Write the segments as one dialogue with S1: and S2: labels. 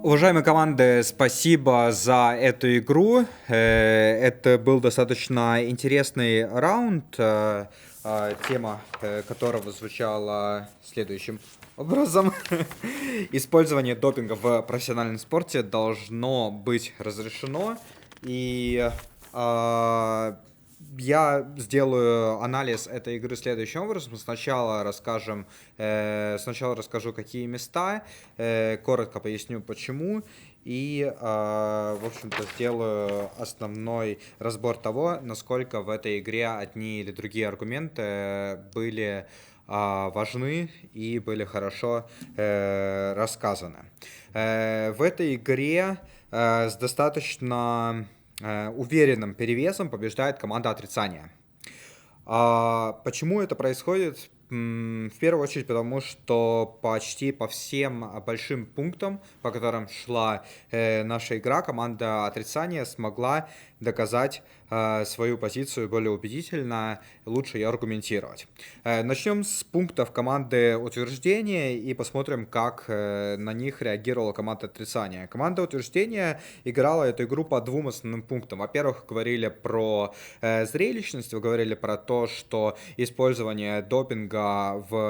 S1: Уважаемые команды, спасибо за эту игру. Это был достаточно интересный раунд, тема которого звучала следующим образом. Использование допинга в профессиональном спорте должно быть разрешено. И я сделаю анализ этой игры следующим образом. Сначала расскажу, какие места, коротко поясню, почему, и, в общем-то, сделаю основной разбор того, насколько в этой игре одни или другие аргументы были важны и были хорошо рассказаны. В этой игре с достаточно уверенным перевесом побеждает команда отрицания. Почему это происходит? В первую очередь потому, что почти по всем большим пунктам, по которым шла наша игра, команда отрицания смогла доказать свою позицию более убедительно, лучше ее аргументировать. Начнем с пунктов команды утверждения и посмотрим, как на них реагировала команда отрицания. Команда утверждения играла эту игру по двум основным пунктам. Во-первых, говорили про зрелищность, вы говорили про то, что использование допинга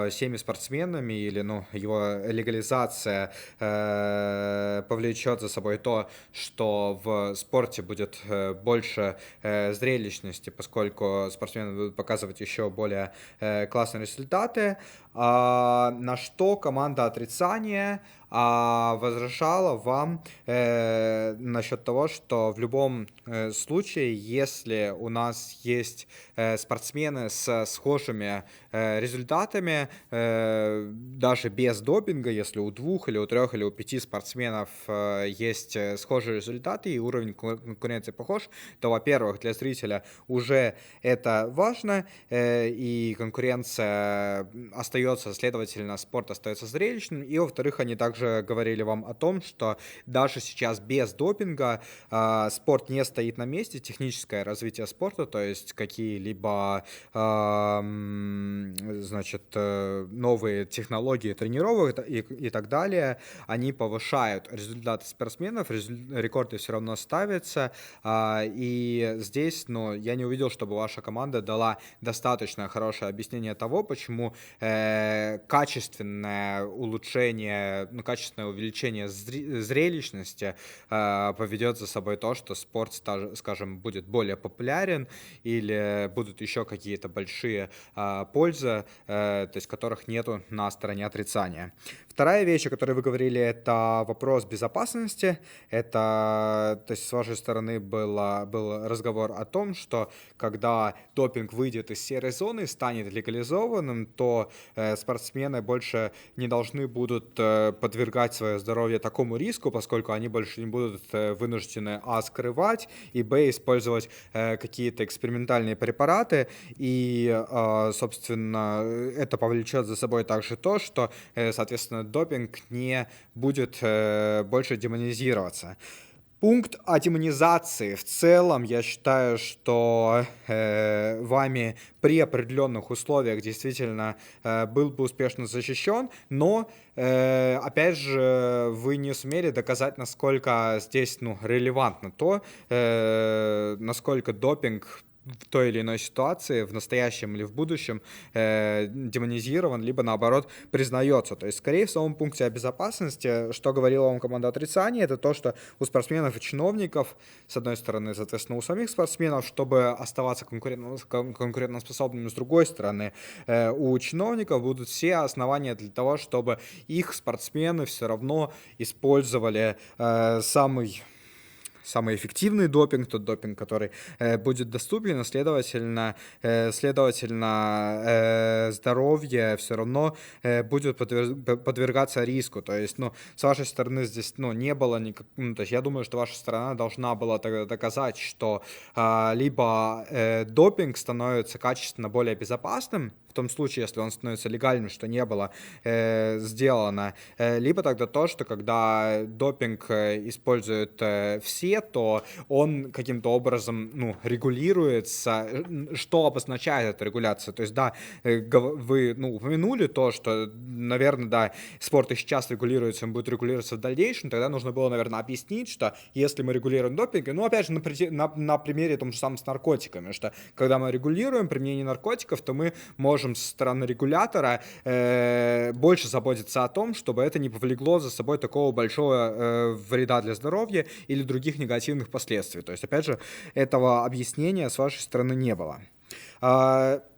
S1: всеми спортсменами или его легализация повлечет за собой то, что в спорте будет больше зрелищности, поскольку спортсмены будут показывать еще более классные результаты. На что команда отрицания возражала вам насчет того, что в любом случае, если у нас есть спортсмены с схожими результатами, даже без допинга, если у 2 или у 3 или у 5 спортсменов есть схожие результаты и уровень конкуренции похож, то, во-первых, для зрителя уже это важно, и конкуренция остается, следовательно, спорт остается зрелищным, и, во-вторых, они также говорили вам о том, что даже сейчас без допинга спорт не стоит на месте, техническое развитие спорта, то есть какие-либо новые технологии тренировок и так далее, они повышают результаты спортсменов, рекорды все равно ставятся, и здесь, я не увидел, чтобы ваша команда дала достаточно хорошее объяснение того, почему качественное улучшение, качественное увеличение зрелищности поведет за собой то, что спорт, скажем, будет более популярен или будут еще какие-то большие пользы, то есть которых нету на стороне отрицания. Вторая вещь, о которой вы говорили, это вопрос безопасности. Это, то есть с вашей стороны был разговор о том, что когда допинг выйдет из серой зоны, станет легализованным, то спортсмены больше не должны будут подвергать свое здоровье такому риску, поскольку они больше не будут вынуждены скрывать и использовать какие-то экспериментальные препараты. И, собственно, это повлечет за собой также то, что, соответственно, допинг не будет больше демонизироваться. Пункт о демонизации. В целом, я считаю, что вами при определенных условиях действительно был бы успешно защищен, но, опять же, вы не сумели доказать, насколько здесь релевантно то, насколько допинг в той или иной ситуации, в настоящем или в будущем, демонизирован, либо, наоборот, признается. То есть, скорее, в самом пункте о безопасности, что говорила вам команда отрицания, это то, что у спортсменов и чиновников, с одной стороны, соответственно, у самих спортсменов, чтобы оставаться конкурентоспособными, с другой стороны, у чиновников будут все основания для того, чтобы их спортсмены все равно использовали самый эффективный допинг, тот допинг, который будет доступен, и, следовательно, здоровье все равно будет подвергаться риску. То есть, с вашей стороны здесь, не было то есть я думаю, что ваша сторона должна была доказать, что либо допинг становится качественно более безопасным, в том случае, если он становится легальным, что не было сделано, либо тогда то, что когда допинг используют все, то он каким-то образом, ну, регулируется. Что обозначает эта регуляция? То есть, да, вы, ну, упомянули то, что, наверное, да, спорт и сейчас регулируется, он будет регулироваться в дальнейшем, тогда нужно было, наверное, объяснить, что если мы регулируем допинг, ну, опять же, на примере том же самом с наркотиками, что когда мы регулируем применение наркотиков, то мы можем со стороны регулятора больше заботиться о том, чтобы это не повлекло за собой такого большого вреда для здоровья или других негативных последствий. То есть, опять же, этого объяснения с вашей стороны не было.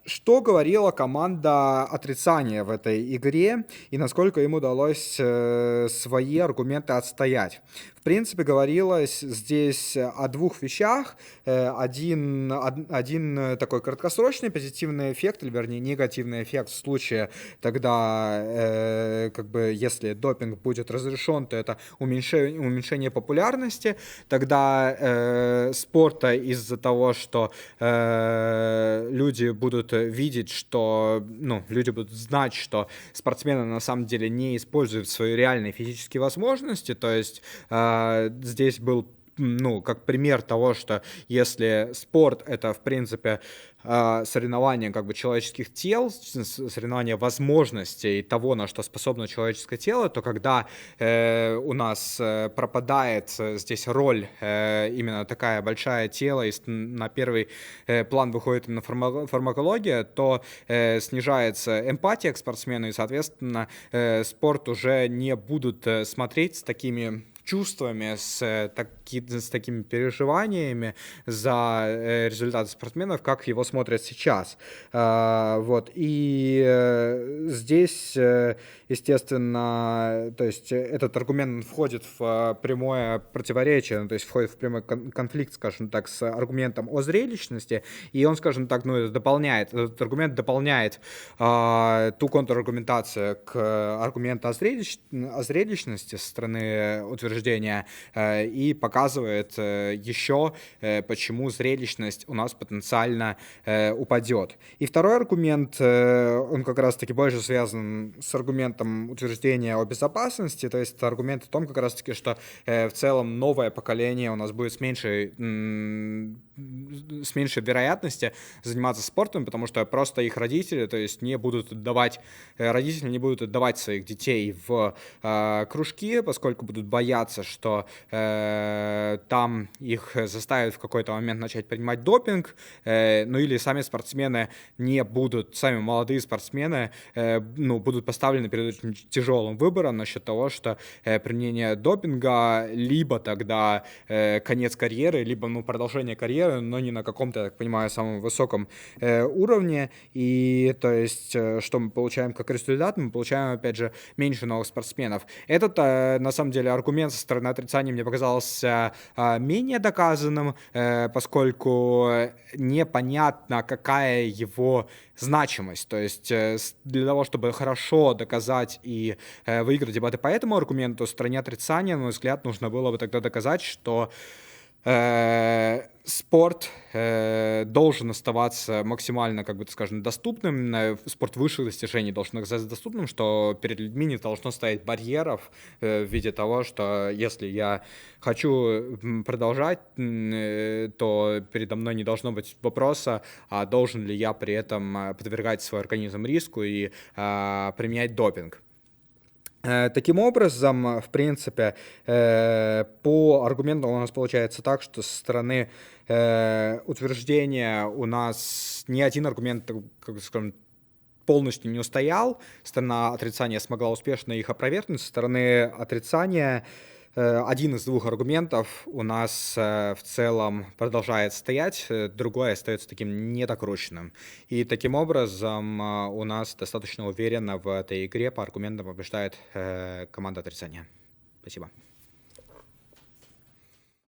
S1: Что говорила команда отрицания в этой игре и насколько им удалось свои аргументы отстоять? В принципе, говорилось здесь о двух вещах. Один такой краткосрочный позитивный эффект, или вернее негативный эффект в случае, тогда, как бы, если допинг будет разрешен, то это уменьшение популярности. Тогда спорта из-за того, что люди будут видеть, что, ну, люди будут знать, что спортсмены на самом деле не используют свои реальные физические возможности, то есть здесь был, ну, как пример того, что если спорт — это, в принципе, соревнование как бы человеческих тел, соревнование возможностей того, на что способно человеческое тело, то когда у нас пропадает здесь роль именно такая большая тело, и на первый план выходит именно фармакология, то снижается эмпатия к спортсмену, и, соответственно, спорт уже не будут смотреть с такими чувствами, с такими переживаниями за результаты спортсменов, как его смотрят сейчас. Вот. И здесь, естественно, то есть этот аргумент входит в прямое противоречие, то есть входит в прямой конфликт, скажем так, с аргументом о зрелищности, и он, скажем так, ну, этот аргумент дополняет ту контраргументацию к аргументу о зрелищности со стороны утверждения, и показывает еще, почему зрелищность у нас потенциально упадет. И второй аргумент, он как раз-таки больше связан с аргументом утверждения о безопасности, то есть это аргумент о том, как раз-таки, что в целом новое поколение у нас будет с меньшей вероятностью заниматься спортом, потому что просто их родители, то есть родители не будут отдавать своих детей в кружки, поскольку будут бояться, что там их заставят в какой-то момент начать принимать допинг, ну или сами молодые спортсмены, ну, будут поставлены перед очень тяжелым выбором насчет того, что применение допинга либо тогда конец карьеры, либо, ну, продолжение карьеры, но не на каком-то, я так понимаю, самом высоком уровне. И то есть, что мы получаем как результат? Мы получаем, опять же, меньше новых спортсменов. Этот, на самом деле, аргумент со стороны отрицания мне показался менее доказанным, поскольку непонятно, какая его значимость. То есть для того, чтобы хорошо доказать и выиграть дебаты по этому аргументу, стороне отрицания, на мой взгляд, нужно было бы тогда доказать, что спорт должен оставаться максимально, как бы так скажем, доступным, спорт высших достижений должен оказаться доступным, что перед людьми не должно стоять барьеров в виде того, что если я хочу продолжать, то передо мной не должно быть вопроса, а должен ли я при этом подвергать свой организм риску и применять допинг. Таким образом, в принципе, по аргументам у нас получается так, что со стороны утверждения у нас ни один аргумент, как скажем, полностью не устоял. Сторона отрицания смогла успешно их опровергнуть. Со стороны отрицания один из двух аргументов у нас в целом продолжает стоять, другой остается таким недокрученным. И таким образом у нас достаточно уверенно в этой игре по аргументам побеждает команда отрицания. Спасибо.